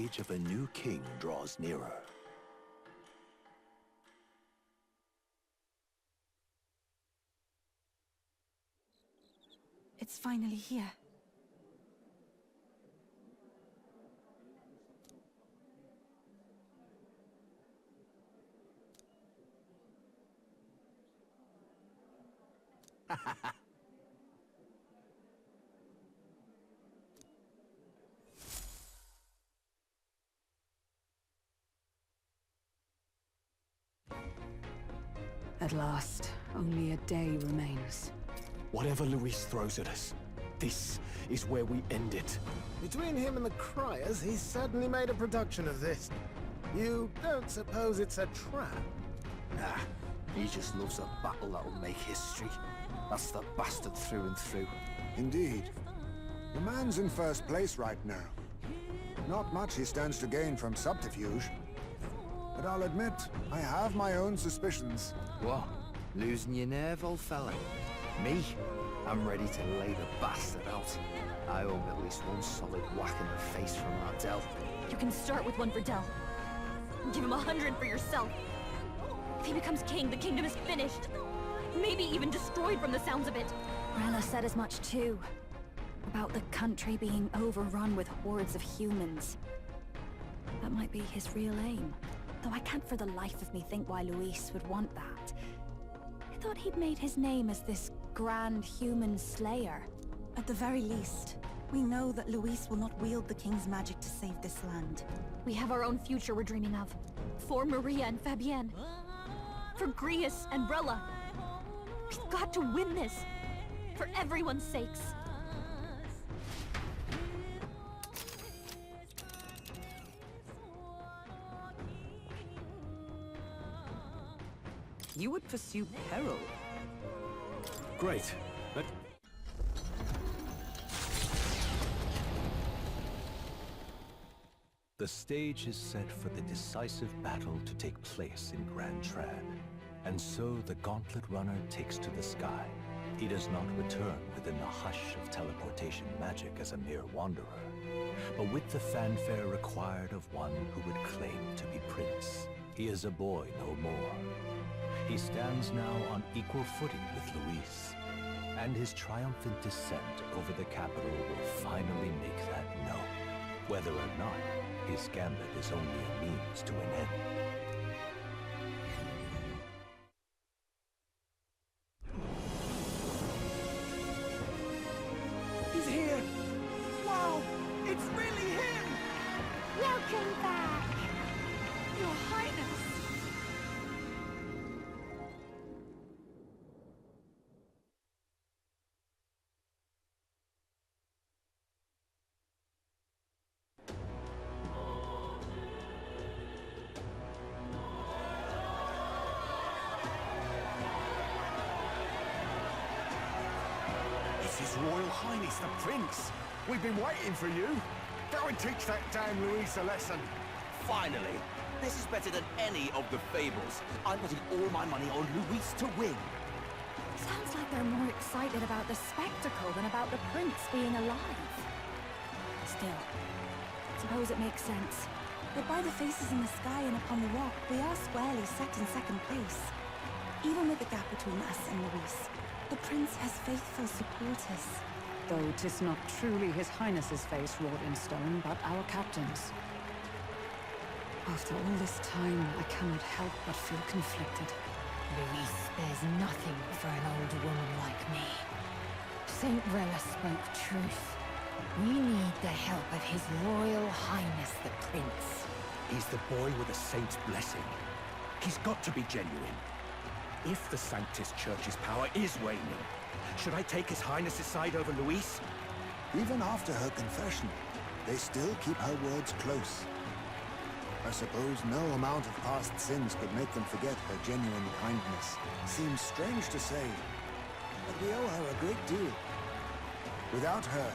age of a new king draws nearer. It's finally here. At last, only a day remains. Whatever Luis throws at us, this is where we end it. Between him and the criers, he's certainly made a production of this. You don't suppose it's a trap? Nah, he just loves a battle that'll make history. That's the bastard through and through. Indeed. The man's in first place right now. Not much he stands to gain from subterfuge. But I'll admit, I have my own suspicions. What? Losing your nerve, old fella? Me? I'm ready to lay the bastard out. I owe him at least one solid whack in the face from Ardell. You can start with one for Dell. Give him 100 for yourself. If he becomes king, the kingdom is finished. Maybe even destroyed from the sounds of it. Rella said as much too. About the country being overrun with hordes of humans. That might be his real aim. Though I can't for the life of me think why Luis would want that. I thought he'd made his name as this grand human slayer. At the very least, we know that Luis will not wield the king's magic to save this land. We have our own future we're dreaming of. For Maria and Fabienne. For Grius and Rella. We've got to win this. For everyone's sakes. You would pursue peril. Great. The stage is set for the decisive battle to take place in Grand Trad. And so the Gauntlet Runner takes to the sky. He does not return within the hush of teleportation magic as a mere wanderer, but with the fanfare required of one who would claim to be prince. He is a boy no more. He stands now on equal footing with Luis, and his triumphant descent over the capital will finally make that known, whether or not his gambit is only a means to an end. He's here! Wow! It's really him! Welcome back! Your Highness! His Royal Highness the Prince! We've been waiting for you! Go and teach that damn Luis a lesson! Finally! This is better than any of the fables. I'm putting all my money on Luis to win. Sounds like they're more excited about the spectacle than about the prince being alive. Still, suppose it makes sense. But by the faces in the sky and upon the rock, we are squarely set in second place. Even with the gap between us and Luis, the prince has faithful supporters. Though 'tis not truly his highness's face wrought in stone, but our captain's. After all this time, I cannot help but feel conflicted. Luis spares nothing for an old woman like me. Saint Rella spoke truth. We need the help of His Royal Highness the Prince. He's the boy with a saint's blessing. He's got to be genuine. If the Sanctus Church's power is waning, should I take His Highness's side over Luis? Even after her confession, they still keep her words close. I suppose no amount of past sins could make them forget her genuine kindness. Seems strange to say, but we owe her a great deal. Without her,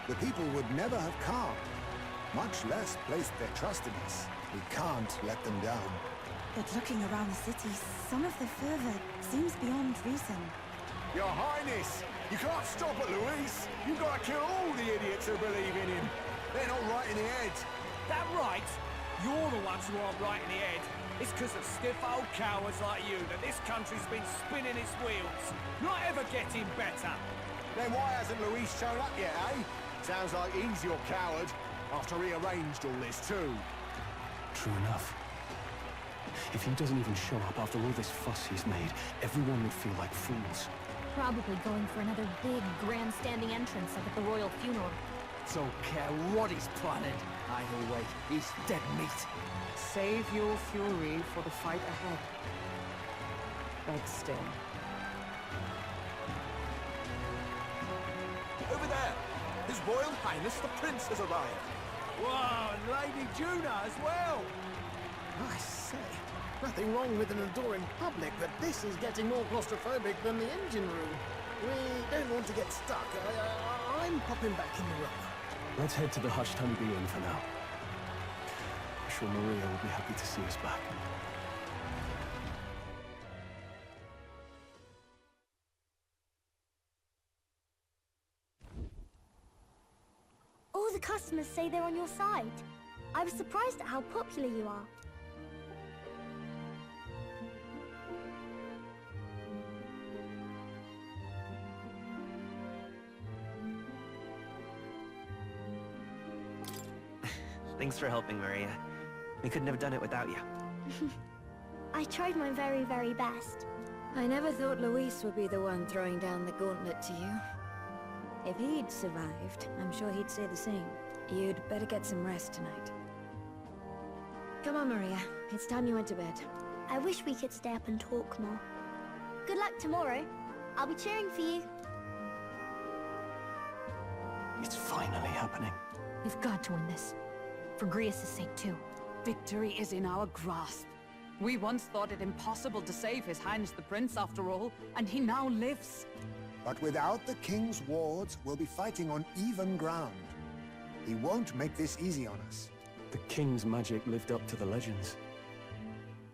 the people would never have come, much less placed their trust in us. We can't let them down. But looking around the city, some of the fervor seems beyond reason. Your Highness! You can't stop at Luis! You've got to kill all the idiots who believe in him! They're not right in the head! That right? You're the ones who aren't right in the head. It's because of stiff old cowards like you that this country's been spinning its wheels. Not ever getting better. Then why hasn't Luis shown up yet, eh? Sounds like he's your coward, after he arranged all this too. True enough. If he doesn't even show up after all this fuss he's made, everyone would feel like fools. Probably going for another big, grandstanding entrance like at the royal funeral. Don't care what he's planning. Either way, he's dead meat. Save your fury for the fight ahead. But still. Over there! His Royal Highness the Prince has arrived. Wow, and Lady Juna as well! I say, nothing wrong with an adoring public, but this is getting more claustrophobic than the engine room. We don't want to get stuck. I'm popping back in the room. Let's head to the hushed honeybee inn for now. I'm sure Maria will be happy to see us back. All the customers say they're on your side. I was surprised at how popular you are. Thanks for helping, Maria. We couldn't have done it without you. I tried my very, very best. I never thought Luis would be the one throwing down the gauntlet to you. If he'd survived, I'm sure he'd say the same. You'd better get some rest tonight. Come on, Maria. It's time you went to bed. I wish we could stay up and talk more. Good luck tomorrow. I'll be cheering for you. It's finally happening. We've got to win this. For Grius' sake, too. Victory is in our grasp. We once thought it impossible to save His Highness the Prince, after all, and he now lives. But without the king's wards, we'll be fighting on even ground. He won't make this easy on us. The king's magic lived up to the legends.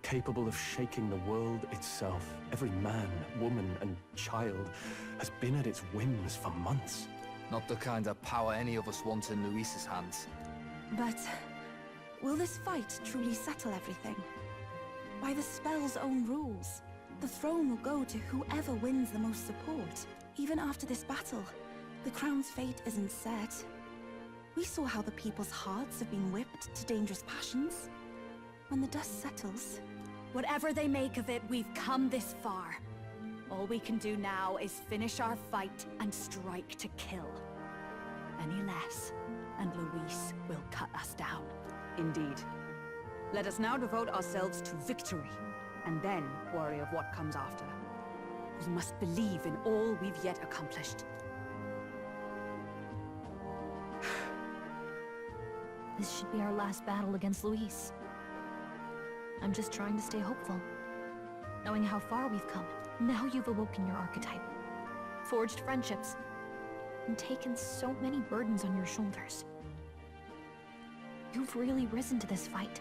Capable of shaking the world itself. Every man, woman, and child has been at its whims for months. Not the kind of power any of us want in Luis's hands. But will this fight truly settle everything? By the spell's own rules, the throne will go to whoever wins the most support. Even after this battle, the crown's fate isn't set. We saw how the people's hearts have been whipped to dangerous passions. When the dust settles... Whatever they make of it, we've come this far. All we can do now is finish our fight and strike to kill. Any less, and Luis will cut us down. Indeed. Let us now devote ourselves to victory, and then worry of what comes after. We must believe in all we've yet accomplished. This should be our last battle against Luis. I'm just trying to stay hopeful. Knowing how far we've come. Now you've awoken your archetype. Forged friendships. And taken so many burdens on your shoulders. You've really risen to this fight.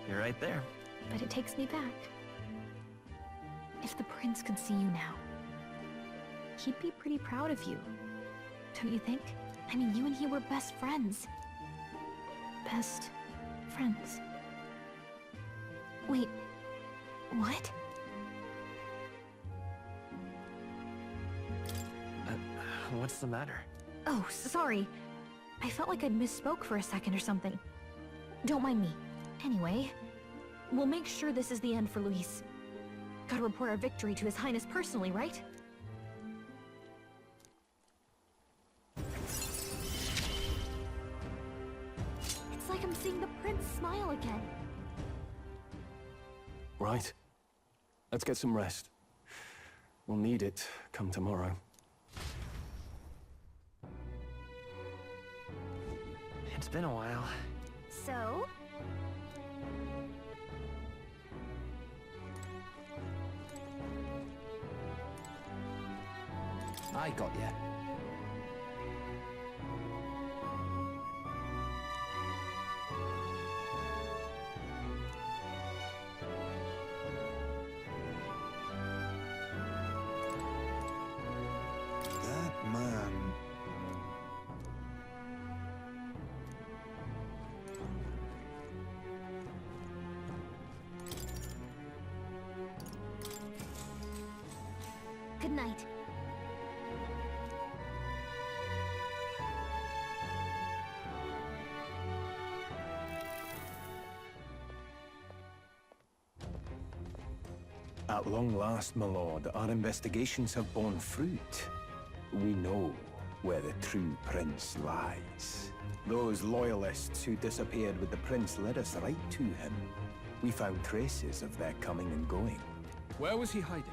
You're right there. But it takes me back. If the prince could see you now, he'd be pretty proud of you. Don't you think? I mean, you and he were best friends. Best friends. Wait, what? What's the matter? Oh, sorry. I felt like I'd misspoke for a second or something. Don't mind me. Anyway, we'll make sure this is the end for Luis. Gotta report our victory to His Highness personally, right? It's like I'm seeing the prince smile again. Right. Let's get some rest. We'll need it come tomorrow. It's been a while. So? I got you. At long last, my lord, our investigations have borne fruit. We know where the true prince lies. Those loyalists who disappeared with the prince led us right to him. We found traces of their coming and going. Where was he hiding?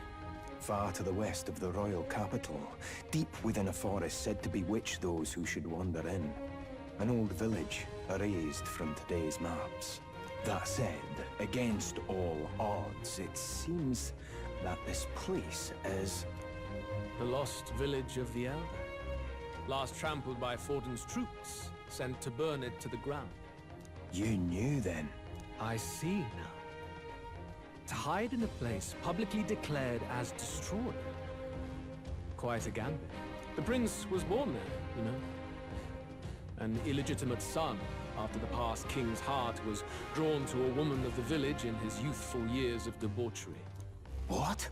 Far to the west of the royal capital, deep within a forest said to bewitch those who should wander in. An old village, erased from today's maps. That said, against all odds, it seems that this place is... The lost village of the Elder. Last trampled by Forden's troops, sent to burn it to the ground. You knew then? I see now. To hide in a place publicly declared as destroyed. Quite a gambit. The prince was born there, you know. An illegitimate son, after the past king's heart was drawn to a woman of the village in his youthful years of debauchery. What?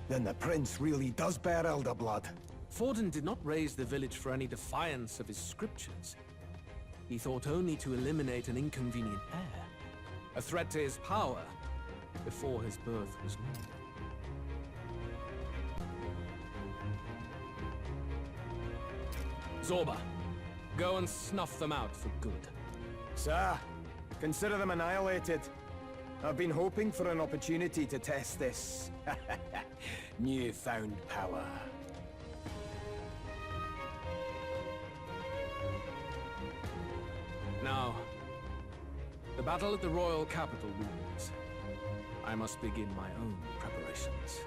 Then the prince really does bear elder blood. Forden did not raise the village for any defiance of his scriptures. He thought only to eliminate an inconvenient heir. A threat to his power before his birth was known. Zorba, go and snuff them out for good. Sir, consider them annihilated. I've been hoping for an opportunity to test this newfound power. Now, the battle at the royal capital looms. I must begin my own preparations.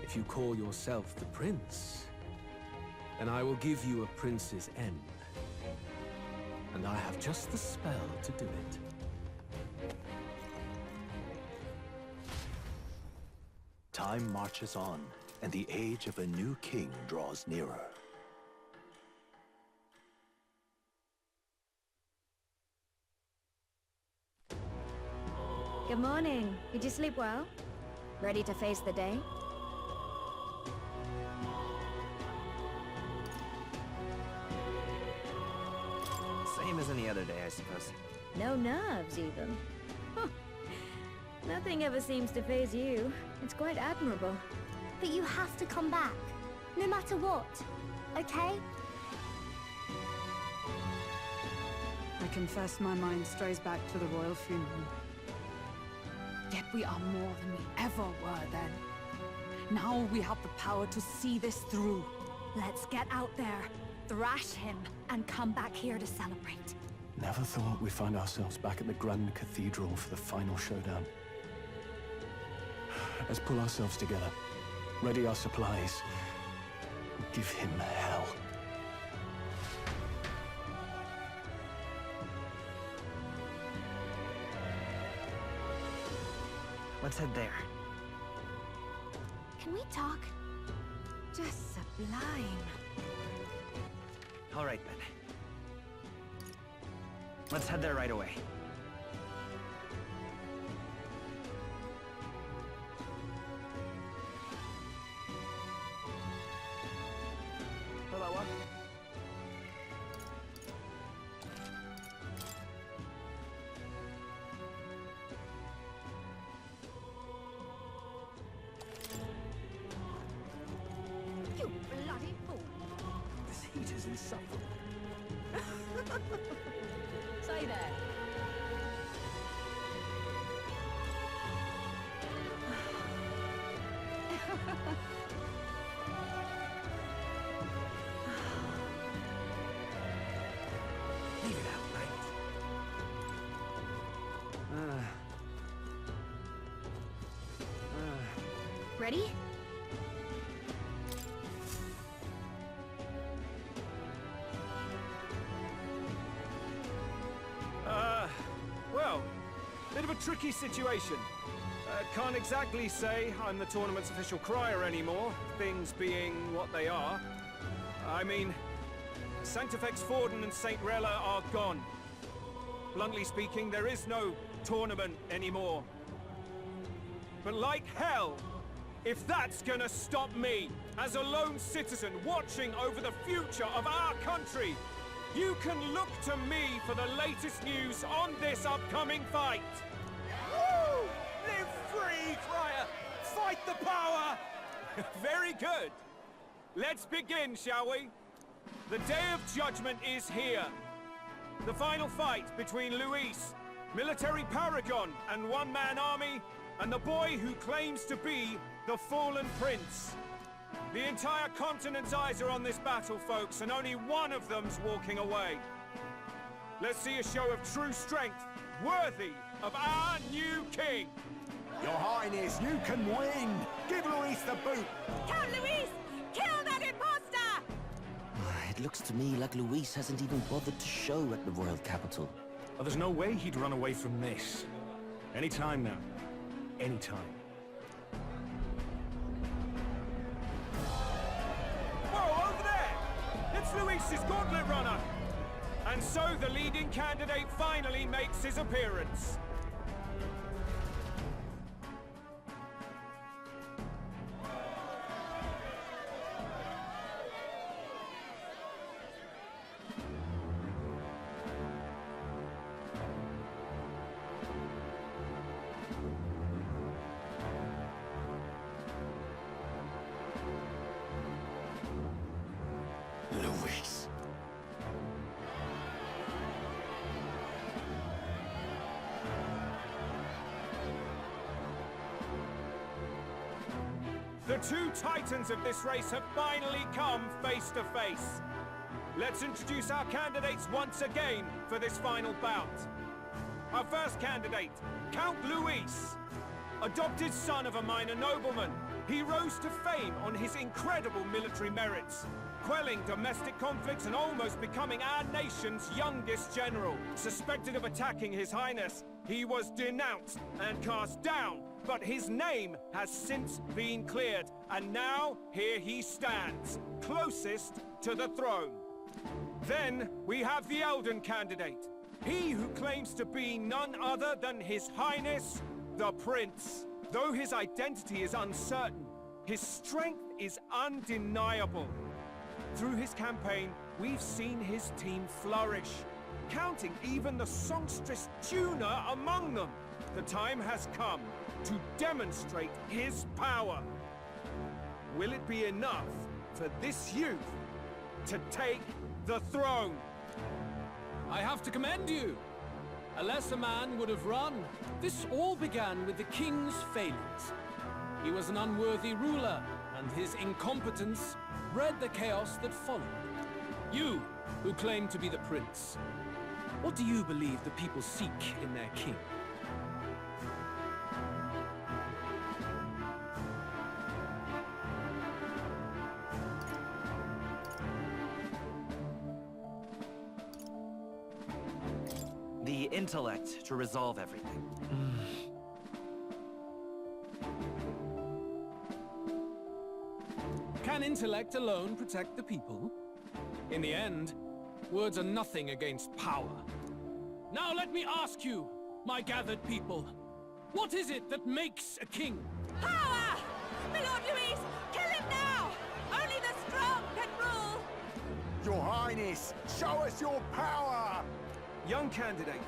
If you call yourself the prince, then I will give you a prince's end. And I have just the spell to do it. Time marches on, and the age of a new king draws nearer. Good morning. Did you sleep well? Ready to face the day? Same as any other day, I suppose. No nerves, even. Huh. Nothing ever seems to faze you. It's quite admirable. But you have to come back, no matter what, okay? I confess my mind strays back to the royal funeral. Yet we are more than we ever were then. Now we have the power to see this through. Let's get out there, thrash him, and come back here to celebrate. Never thought we'd find ourselves back at the Grand Cathedral for the final showdown. Let's pull ourselves together, ready our supplies, give him hell. Let's head there. Can we talk? Just sublime. All right, then. Let's head there right away. Hello. You bloody fool! This heat is insufferable. Say there. Leave it out, mate. Ready? Well, bit of a tricky situation. Can't exactly say I'm the tournament's official crier anymore, things being what they are. I mean, Sanctifex Forden and St. Rella are gone. Bluntly speaking, there is no tournament anymore. But like hell, if that's gonna stop me, as a lone citizen watching over the future of our country, you can look to me for the latest news on this upcoming fight! Aye, Crier! Fight the power! Very good. Let's begin, shall we? The Day of Judgment is here. The final fight between Luis, military paragon and one-man army, and the boy who claims to be the fallen prince. The entire continent's eyes are on this battle, folks, and only one of them's walking away. Let's see a show of true strength, worthy of our new king. Your Highness, you can win! Give Luis the boot! Count Luis! Kill that imposter! It looks to me like Luis hasn't even bothered to show at the royal capital. Oh, there's no way he'd run away from this. Any time now. Any time. Whoa, over there! It's Luis's gauntlet runner! And so the leading candidate finally makes his appearance. Luis. The two titans of this race have finally come face to face. Let's introduce our candidates once again for this final bout. Our first candidate, Count Luis. Adopted son of a minor nobleman, he rose to fame on his incredible military merits, quelling domestic conflicts and almost becoming our nation's youngest general. Suspected of attacking His Highness, he was denounced and cast down, but his name has since been cleared, and now here he stands, closest to the throne. Then we have the Elden candidate, he who claims to be none other than His Highness, the Prince. Though his identity is uncertain, his strength is undeniable. Through his campaign, we've seen his team flourish, counting even the songstress tuner among them. The time has come to demonstrate his power. Will it be enough for this youth to take the throne? I have to commend you. A lesser man would have run. This all began with the king's failings. He was an unworthy ruler, and his incompetence bred the chaos that followed. You, who claim to be the prince, what do you believe the people seek in their king? The intellect to resolve everything. Can intellect alone protect the people? In the end, words are nothing against power. Now let me ask you, my gathered people, what is it that makes a king? Power! My Lord Luis, kill him now! Only the strong can rule! Your Highness, show us your power! Young candidate,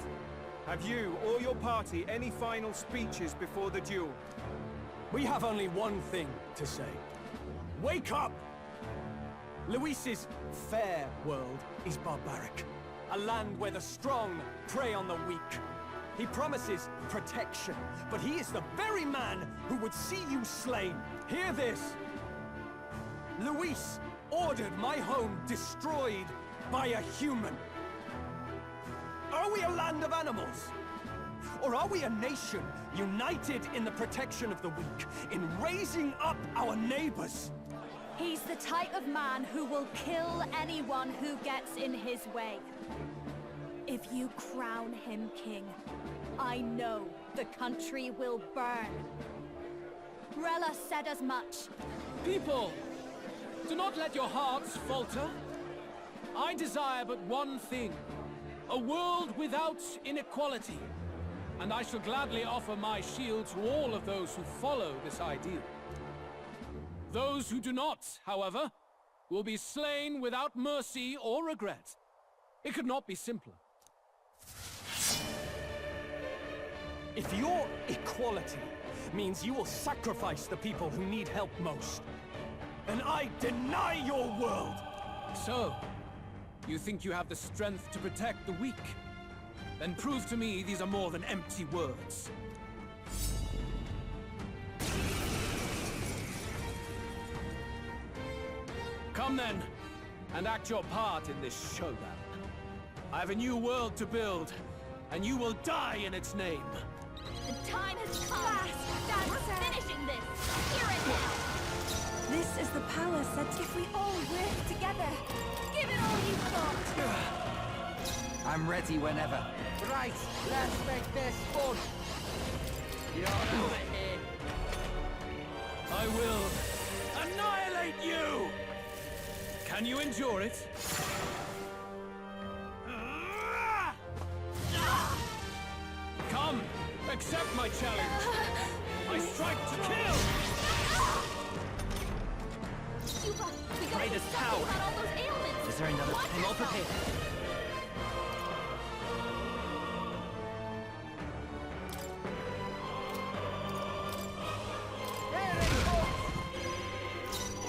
have you or your party any final speeches before the duel? We have only one thing to say. Wake up! Luis's fair world is barbaric. A land where the strong prey on the weak. He promises protection, but he is the very man who would see you slain. Hear this! Luis ordered my home destroyed by a human. Are we a land of animals? Or are we a nation united in the protection of the weak, in raising up our neighbors? He's the type of man who will kill anyone who gets in his way. If you crown him king, I know the country will burn. Rella said as much. People, do not let your hearts falter. I desire but one thing, a world without inequality. And I shall gladly offer my shield to all of those who follow this ideal. Those who do not, however, will be slain without mercy or regret. It could not be simpler. If your equality means you will sacrifice the people who need help most, then I deny your world! So, you think you have the strength to protect the weak? Then prove to me these are more than empty words. Come then, and act your part in this showdown. I have a new world to build, and you will die in its name. The time has come. We're finishing this. Here and now. This is the power set if we all work together. Give it all you've got. I'm ready whenever. Right, let's make this fun. You're over here. I will annihilate you! Can you endure it? Come, accept my challenge. I strike to kill! Greatest power. Is there another? I'm all prepared.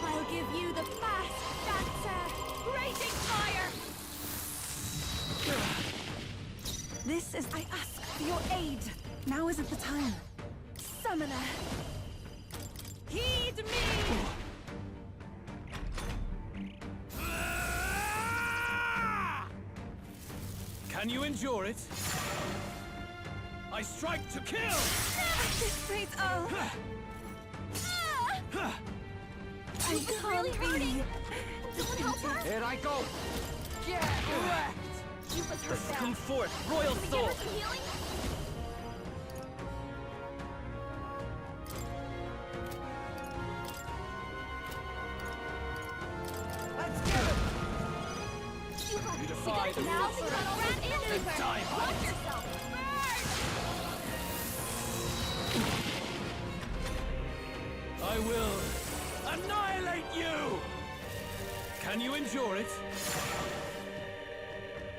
I'll give you the fast dancer. Raging fire. This is... I ask for your aid. Now isn't the time. Summoner. Heed me. Can you endure it? I strike to kill! At this rate, oh... I can't be... Someone help her. Here I go! Get wrecked! You've hurt The bad. Spring Forth, Royal Can we Soul! give her some healing? Let's get it! You defy the Now rules. we got all that in Then die by Watch it. yourself. I will annihilate you! Can you endure it?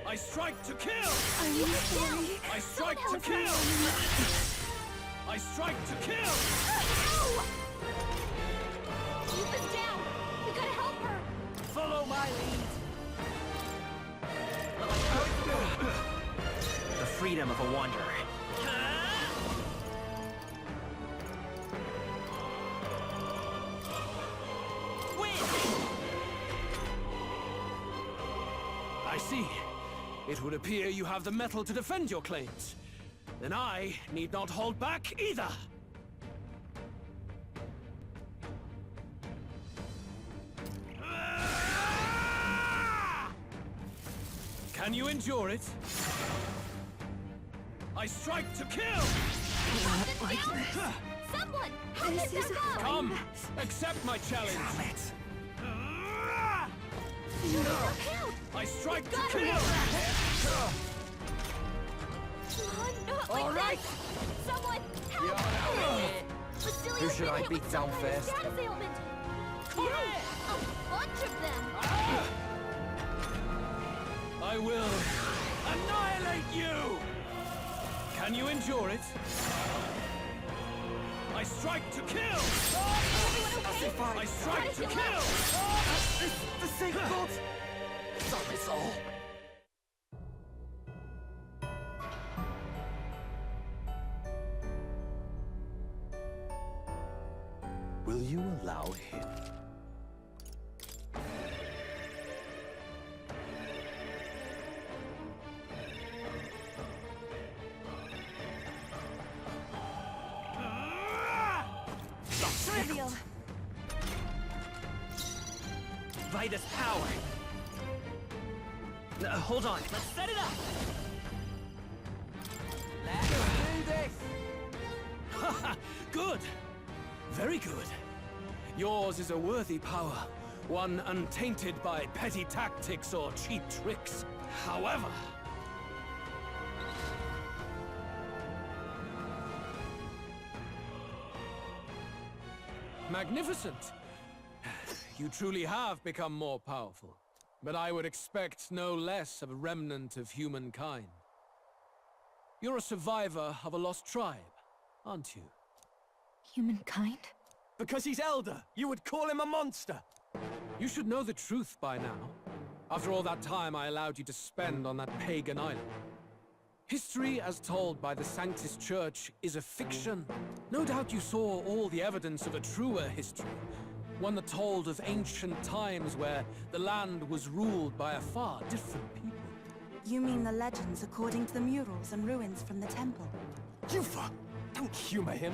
I strike to kill! I'm sorry. I strike to kill! I strike to kill! Ow! Keep us down. We gotta help her. Follow my lead. The freedom of a wanderer. I see. It would appear you have the mettle to defend your claims. Then I need not hold back either. Can you endure it? I strike to kill! Someone, help This us is back up. Come, accept my challenge. I strike to kill! Not like All right. this. Someone, help! Who should I beat down first? Status ailment. A bunch of them. I will annihilate you! Can you endure it? I strike to kill! I strike to kill! The sacred god! Stop us all! Will you allow him? Trivial. Vitus power. Hold on. Let's set it up. Let's do this! Haha, good! Very good. Yours is a worthy power, one untainted by petty tactics or cheap tricks. However... Magnificent! You truly have become more powerful. But I would expect no less of a remnant of humankind. You're a survivor of a lost tribe, aren't you? Humankind? Because he's elder, you would call him a monster! You should know the truth by now. After all that time I allowed you to spend on that pagan island. History as told by the Sanctus Church is a fiction. No doubt you saw all the evidence of a truer history. One that told of ancient times where the land was ruled by a far different people. You mean the legends according to the murals and ruins from the temple? Yufa! Don't humor him!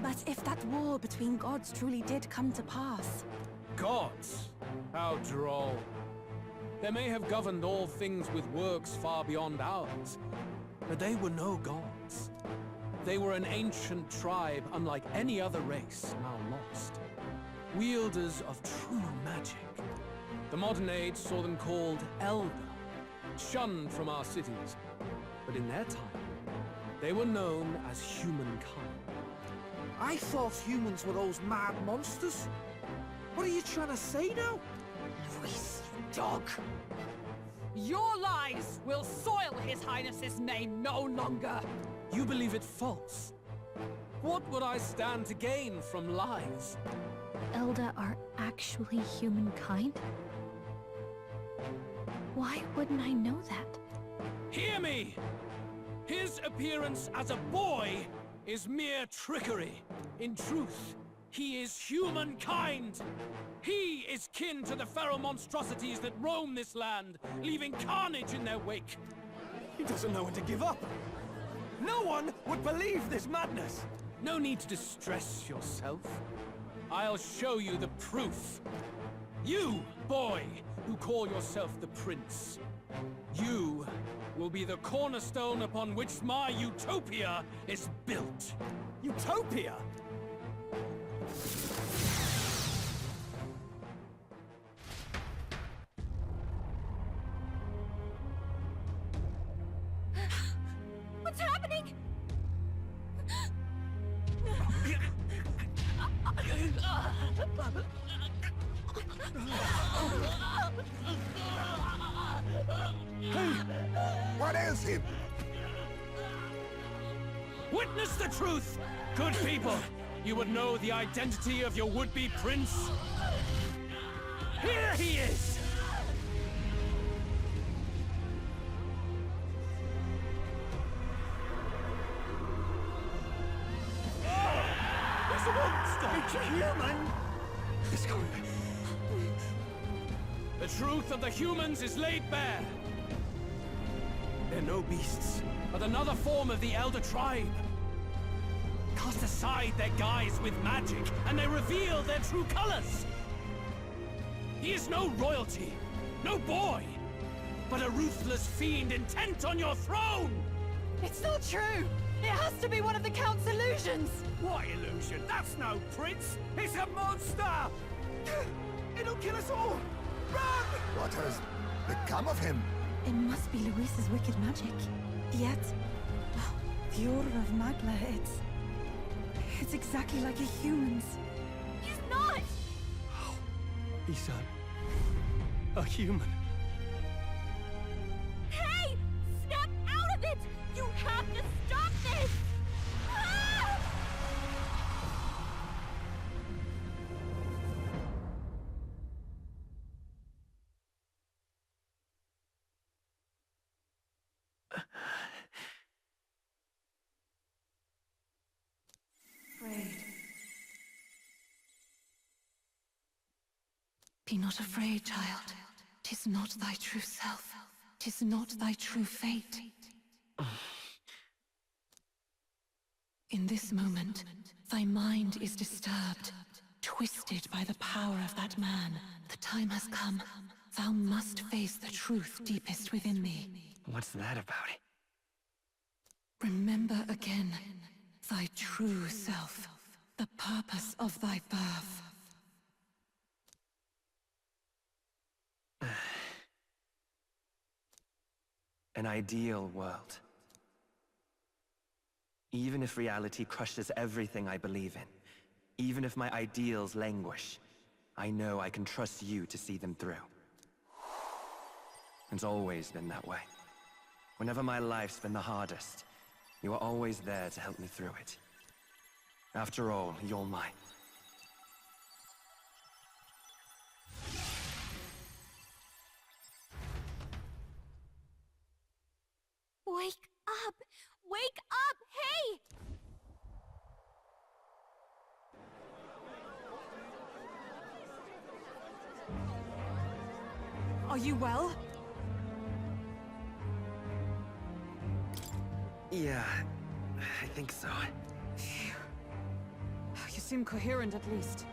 But if that war between gods truly did come to pass... Gods? How droll. They may have governed all things with works far beyond ours, but they were no gods. They were an ancient tribe unlike any other race now lost. Wielders of true magic. The modern age saw them called Elder, shunned from our cities. But in their time, they were known as humankind. I thought humans were those mad monsters. What are you trying to say now? Luis, dog. Your lies will soil His Highness's name no longer. You believe it false? What would I stand to gain from lies? Elder are actually humankind? Why wouldn't I know that? Hear me! His appearance as a boy is mere trickery. In truth, he is humankind! He is kin to the feral monstrosities that roam this land, leaving carnage in their wake. He doesn't know when to give up. No one would believe this madness. No need to distress yourself. I'll show you the proof. You, boy, who call yourself the prince. You will be the cornerstone upon which my utopia is built. Utopia? What's happening? What ails him? Witness the truth, good people! You would know the identity of your would-be prince. Here he is! It's a monster! It's a human! It's going... The truth of the humans is laid bare. They're no beasts, but another form of the Elder Tribe. Cast aside their guise with magic, and they reveal their true colors. He is no royalty, no boy, but a ruthless fiend intent on your throne! It's not true! It has to be one of the Count's illusions! What illusion? That's no prince! It's a monster! It'll kill us all! Run! What has become of him? It must be Luis's wicked magic. Yet, the Order of Magla, it's exactly like a human's. He's not! He's a human. Hey! Snap out of it! You have to stop this! Ah! Be not afraid, child. 'Tis not thy true self. 'Tis not thy true fate. In this moment, thy mind is disturbed, twisted by the power of that man. The time has come. Thou must face the truth deepest within thee. What's that about? Remember again thy true self, the purpose of thy birth. An ideal world. Even if reality crushes everything I believe in, even if my ideals languish, I know I can trust you to see them through. It's always been that way. Whenever my life's been the hardest, You are always there to help me through it. After all, you're mine. Wake up! Wake up! Hey! Are you well? Yeah, I think so. You seem coherent at least.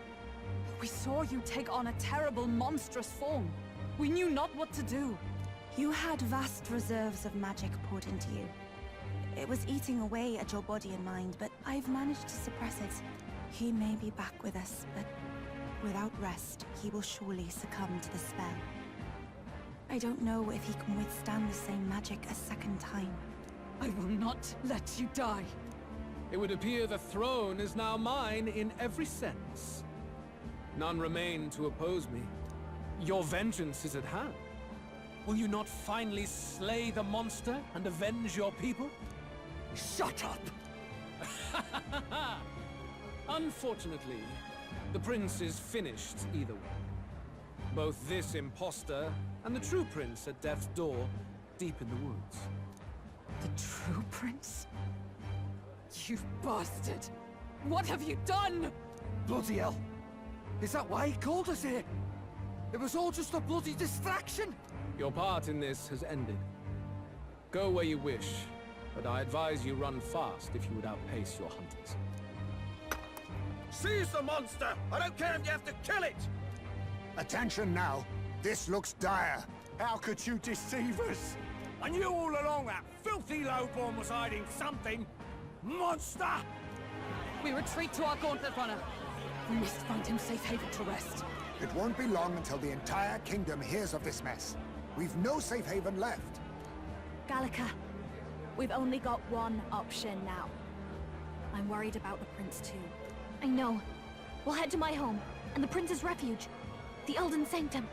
We saw you take on a terrible, monstrous form. We knew not what to do. You had vast reserves of magic poured into you. It was eating away at your body and mind, but I've managed to suppress it. He may be back with us, but without rest, he will surely succumb to the spell. I don't know if he can withstand the same magic a second time. I will not let you die. It would appear the throne is now mine in every sense. None remain to oppose me. Your vengeance is at hand. Will you not finally slay the monster and avenge your people? Shut up! Unfortunately, the prince is finished either way. Both this imposter and the true prince at death's door, deep in the woods. The true prince? You bastard! What have you done? Bloody hell! Is that why he called us here? It was all just a bloody distraction! Your part in this has ended. Go where you wish, but I advise you run fast if you would outpace your hunters. Seize the monster! I don't care if you have to kill it! Attention now. This looks dire. How could you deceive us? I knew all along that filthy lowborn was hiding something! Monster! We retreat to our gauntlet runner. We must find him safe haven to rest. It won't be long until the entire kingdom hears of this mess. We've no safe haven left. Gallica, we've only got one option now. I'm worried about the prince too. I know. We'll head to my home, and the prince's refuge. The Elden Sanctum.